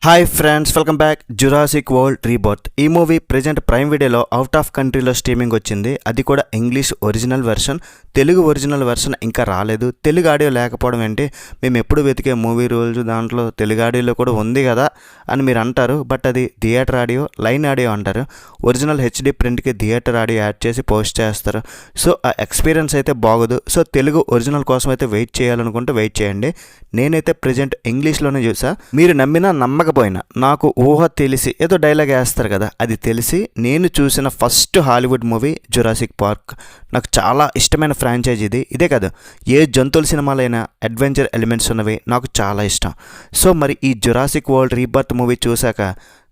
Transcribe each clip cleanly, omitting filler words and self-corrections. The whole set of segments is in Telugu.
Hi friends, welcome back. Jurassic world rebirth ఈ మూవీ ప్రెజెంట్ ప్రైమ్ వీడియోలో అవుట్ ఆఫ్ కంట్రీలో స్ట్రీమింగ్ వచ్చింది. అది కూడా English original version. Telugu original version ఇంకా రాలేదు. తెలుగు ఆడియో లేకపోవడం ఏంటి, మేము ఎప్పుడు వెతికే మూవీ రూల్స్ దాంట్లో తెలుగు ఆడియోలో కూడా ఉంది కదా అని మీరు అంటారు. బట్ అది థియేటర్ ఆడియో, లైన్ ఆడియో అంటారు. ఒరిజినల్ హెచ్డి ప్రింట్కి థియేటర్ ఆడియో యాడ్ చేసి పోస్ట్ చేస్తారు. సో ఆ ఎక్స్పీరియన్స్ అయితే బాగోదు. సో తెలుగు ఒరిజినల్ కోసం అయితే వెయిట్ చేయాలనుకుంటే వెయిట్ చేయండి. నేనైతే ప్రెజెంట్ ఇంగ్లీష్లోనే చూసా. మీరు నమ్మినా నమ్మకపోయినా నాకు ఊహ తెలిసి ఏదో డైలాగ్ వేస్తారు కదా, అది తెలిసి నేను చూసిన first Hollywood movie Jurassic park. నాకు చాలా ఇష్టమైన ఫ్రాంచైజ్ ఇది. ఇదే కాదు, ఏ జంతువుల సినిమాలైనా అడ్వెంచర్ ఎలిమెంట్స్ ఉన్నవి నాకు చాలా ఇష్టం. సో మరి ఈ జురాసిక్ వరల్డ్ రీబర్త్ మూవీ చూశాక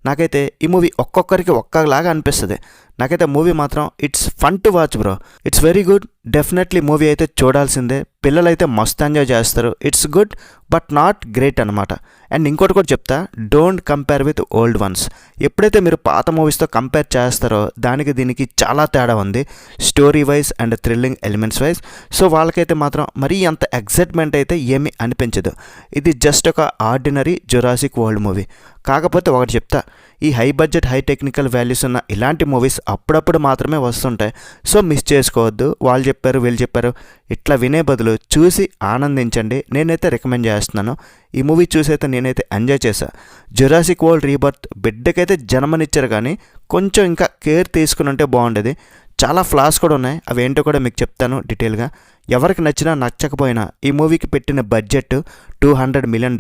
నాకైతే ఈ మూవీ ఒక్కొక్కరికి ఒక్కలాగా అనిపిస్తుంది. నాకైతే మూవీ మాత్రం it's fun to watch bro. It's very good. Definitely movie అయితే చూడాల్సిందే. పిల్లలైతే మస్తు ఎంజాయ్ చేస్తారు. It's good but not great అనమాట. అండ్ ఇంకోటి కూడా చెప్తా, don't compare with old once. ఎప్పుడైతే మీరు పాత మూవీస్తో కంపేర్ చేస్తారో దానికి దీనికి చాలా తేడా ఉంది, story wise and thrilling elements wise. So వాళ్ళకైతే మాత్రం మరీ అంత ఎగ్జైట్మెంట్ అయితే ఏమీ అనిపించదు. ఇది జస్ట్ ఒక ఆర్డినరీ జురాసిక్ వరల్డ్ మూవీ. కాకపోతే ఒకటి చెప్తా, ఈ high budget high technical values ఉన్న ఇలాంటి మూవీస్ అప్పుడప్పుడు మాత్రమే వస్తుంటాయి. సో మిస్ చేసుకోవద్దు. వాళ్ళు చెప్పారు వీళ్ళు చెప్పారు ఇట్లా వినే బదులు చూసి ఆనందించండి. నేనైతే రికమెండ్ చేస్తున్నాను. ఈ మూవీ చూసైతే నేనైతే ఎంజాయ్ చేశాను. జురాసిక్ వరల్డ్ రీబర్త్ బిడ్డకైతే జన్మనిచ్చారు, కానీ కొంచెం ఇంకా కేర్ తీసుకుని ఉంటే బాగుండేది. చాలా ఫ్లాస్ కూడా ఉన్నాయి, అవి ఏంటో కూడా మీకు చెప్తాను డీటెయిల్గా. ఎవరికి నచ్చినా నచ్చకపోయినా ఈ మూవీకి పెట్టిన బడ్జెట్ $200 మిలియన్.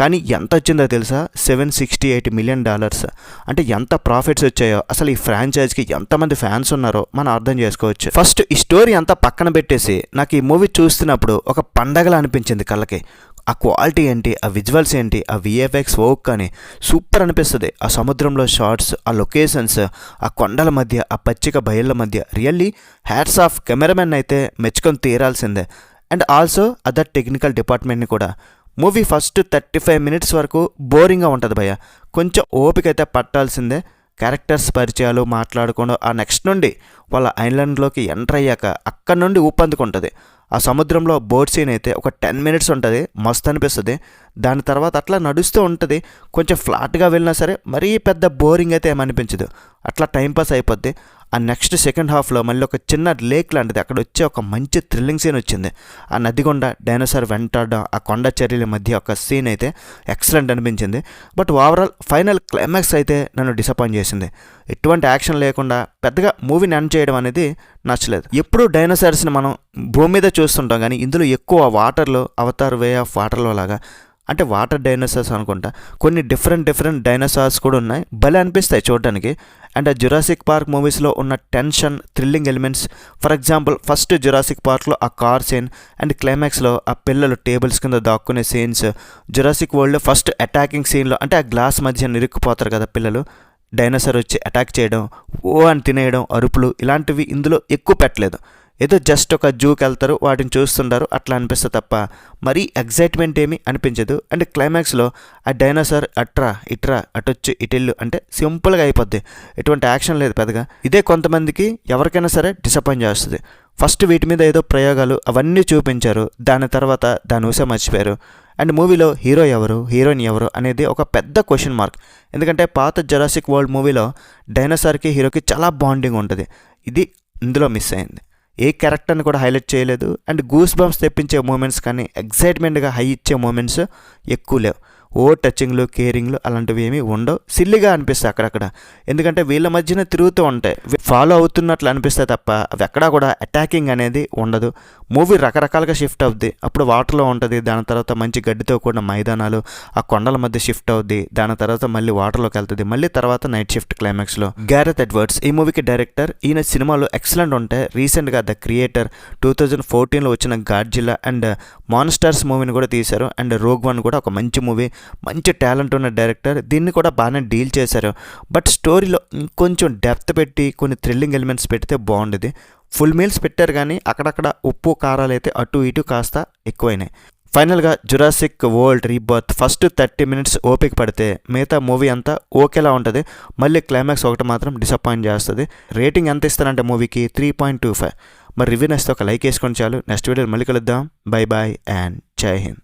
కానీ ఎంత వచ్చిందో తెలుసా? $768 మిలియన్. అంటే ఎంత ప్రాఫిట్స్ వచ్చాయో, అసలు ఈ ఫ్రాంచైజ్కి ఎంతమంది ఫ్యాన్స్ ఉన్నారో మనం అర్థం చేసుకోవచ్చు. ఫస్ట్ ఈ స్టోరీ అంతా పక్కన పెట్టేసి నాకు ఈ మూవీ చూస్తున్నప్పుడు ఒక పండగలా అనిపించింది కళ్ళకి. ఆ క్వాలిటీ ఏంటి, ఆ విజువల్స్ ఏంటి, ఆ విఎఫ్ఎక్స్ వర్క్ కానీ సూపర్ అనిపిస్తుంది. ఆ సముద్రంలో షార్ట్స్, ఆ లొకేషన్స్, ఆ కొండల మధ్య, ఆ పచ్చిక బయళ్ళ మధ్య రియల్లీ హ్యాట్స్ ఆఫ్. కెమెరామెన్ అయితే మెచ్చుకొని తీరాల్సిందే. అండ్ ఆల్సో అదర్ టెక్నికల్ డిపార్ట్మెంట్ని కూడా. మూవీ ఫస్ట్ 35 మినిట్స్ వరకు బోరింగ్గా ఉంటుంది భయ్య. కొంచెం ఓపిక అయితే పట్టాల్సిందే. క్యారెక్టర్స్ పరిచయాలు మాట్లాడుకోవడం, ఆ నెక్స్ట్ నుండి వాళ్ళ ఐలాండ్లోకి ఎంటర్ అయ్యాక అక్కడ నుండి ఊపందుకుంటుంది. ఆ సముద్రంలో బోట్ సీన్ అయితే ఒక 10 మినిట్స్ ఉంటుంది, మస్తు అనిపిస్తుంది. దాని తర్వాత అట్లా నడుస్తూ ఉంటుంది. కొంచెం ఫ్లాట్గా వెళ్ళినా సరే మరీ పెద్ద బోరింగ్ అయితే ఏమనిపించదు, అట్లా టైంపాస్ అయిపోద్ది. ఆ నెక్స్ట్ సెకండ్ హాఫ్లో మళ్ళీ ఒక చిన్న లేక్ లాంటిది, అక్కడ వచ్చి ఒక మంచి థ్రిల్లింగ్ సీన్ వచ్చింది. ఆ నదిగొండ డైనోసార్ వెంటాడడం, ఆ కొండ చర్యల మధ్య ఒక సీన్ అయితే ఎక్సలెంట్ అనిపించింది. బట్ ఓవరాల్ ఫైనల్ క్లైమాక్స్ అయితే నన్ను డిసప్పాయింట్ చేసింది. ఎటువంటి యాక్షన్ లేకుండా పెద్దగా మూవీని ఎండ్ చేయడం అనేది నచ్చలేదు. ఎప్పుడు డైనోసార్స్ని మనం భూమి మీద చూస్తుంటాం, కానీ ఇందులో ఎక్కువ వాటర్లో, అవతార్ వే ఆఫ్ వాటర్లో లాగా, అంటే వాటర్ డైనోసార్స్ అనుకుంటా. కొన్ని డిఫరెంట్ డైనోసార్స్ కూడా ఉన్నాయి, భలే అనిపిస్తాయి చూడడానికి. అండ్ ఆ జురాసిక్ పార్క్ మూవీస్లో ఉన్న tension, thrilling elements, for example first Jurassic పార్క్లో ఆ కార్ సీన్ అండ్ క్లైమాక్స్లో ఆ పిల్లలు టేబుల్స్ కింద దాక్కునే సీన్స్, జురాసిక్ వరల్డ్లో ఫస్ట్ అటాకింగ్ సీన్లో అంటే ఆ గ్లాస్ మధ్య నిరుక్కుపోతారు కదా పిల్లలు, డైనోసార్ వచ్చి అటాక్ చేయడం, ఓ అని తినేయడం, అరుపులు, ఇలాంటివి ఇందులో ఎక్కువ పెట్టలేదు. ఏదో జస్ట్ ఒక జూకి వెళ్తారు, వాటిని చూస్తుంటారు, అట్లా అనిపిస్తే తప్ప మరీ ఎగ్జైట్మెంట్ ఏమీ అనిపించదు. అండ్ క్లైమాక్స్లో ఆ డైనోసార్ అట్రా ఇట్రా అటొచ్చు ఇటెల్లు అంటే సింపుల్గా అయిపోద్ది. ఎటువంటి యాక్షన్ లేదు పెద్దగా. ఇదే కొంతమందికి ఎవరికైనా సరే డిసప్పాయింట్ చేస్తుంది. ఫస్ట్ వీటి మీద ఏదో ప్రయోగాలు అవన్నీ చూపించారు, దాని తర్వాత దాని ఊసే మర్చిపోయారు. అండ్ మూవీలో హీరో ఎవరు, హీరోయిన్ ఎవరు అనేది ఒక పెద్ద క్వశ్చన్ మార్క్. ఎందుకంటే పాత జురాసిక్ వరల్డ్ మూవీలో డైనోసార్కి హీరోకి చాలా బాండింగ్ ఉంటుంది. ఇది ఇందులో మిస్ అయింది. ఏ క్యారెక్టర్ని కూడా హైలైట్ చేయలేదు. అండ్ గూస్ బంప్స్ తెప్పించే మూమెంట్స్ కానీ ఎగ్జైట్మెంట్గా హై ఇచ్చే మూమెంట్స్ ఎక్కువ లేవు. ఓ టచింగ్లు, కేరింగ్లు అలాంటివి ఏమీ ఉండవు. సిల్లిగా అనిపిస్తాయి అక్కడక్కడ. ఎందుకంటే వీళ్ళ మధ్యన తిరుగుతూ ఉంటాయి, ఫాలో అవుతున్నట్లు అనిపిస్తాయి తప్ప అవి ఎక్కడా కూడా అటాకింగ్ అనేది ఉండదు. మూవీ రకరకాలుగా షిఫ్ట్ అవుద్ది. అప్పుడు వాటర్లో ఉంటుంది, దాని తర్వాత మంచి గడ్డితో కూడిన మైదానాలు, ఆ కొండల మధ్య షిఫ్ట్ అవుద్ది, దాని తర్వాత మళ్ళీ వాటర్లోకి వెళ్తుంది, మళ్ళీ తర్వాత నైట్ షిఫ్ట్ క్లైమాక్స్లో. గ్యారెత్ ఎడ్వర్డ్స్ ఈ మూవీకి డైరెక్టర్. ఈయన సినిమాలు ఎక్సలెంట్ ఉంటాయి. రీసెంట్గా ద క్రియేటర్ 2014లో వచ్చిన గాడ్జిల్లా అండ్ మాన్స్టర్స్ మూవీని కూడా తీశారు. అండ్ రోగ్ వన్ కూడా ఒక మంచి మూవీ, మంచి టాలెంట్ ఉన్న డైరెక్టర్. దీన్ని కూడా బాగానే డీల్ చేశారు. బట్ స్టోరీలో ఇంకొంచెం డెప్త్ పెట్టి కొన్ని థ్రిల్లింగ్ ఎలిమెంట్స్ పెడితే బాగుండేది. ఫుల్ మీల్స్ పెట్టారు, కానీ అక్కడక్కడ ఉప్పు కారాలు అయితే అటు ఇటు కాస్త ఎక్కువైనాయి. ఫైనల్గా Jurassic world rebirth first 30 minutes ఓపిక పడితే మిగతా మూవీ అంతా ఓకేలా ఉంటుంది. మళ్ళీ క్లైమాక్స్ ఒకటి మాత్రం డిసప్పాయింట్ చేస్తుంది. రేటింగ్ ఎంత ఇస్తానంటే మూవీకి 3.25. మరి రివ్యూ నచ్చితే ఒక లైక్ వేసుకొని చాలు. నెక్స్ట్ వీడియో మళ్ళీ కలుద్దాం. బై బాయ్ అండ్ జై హింద్.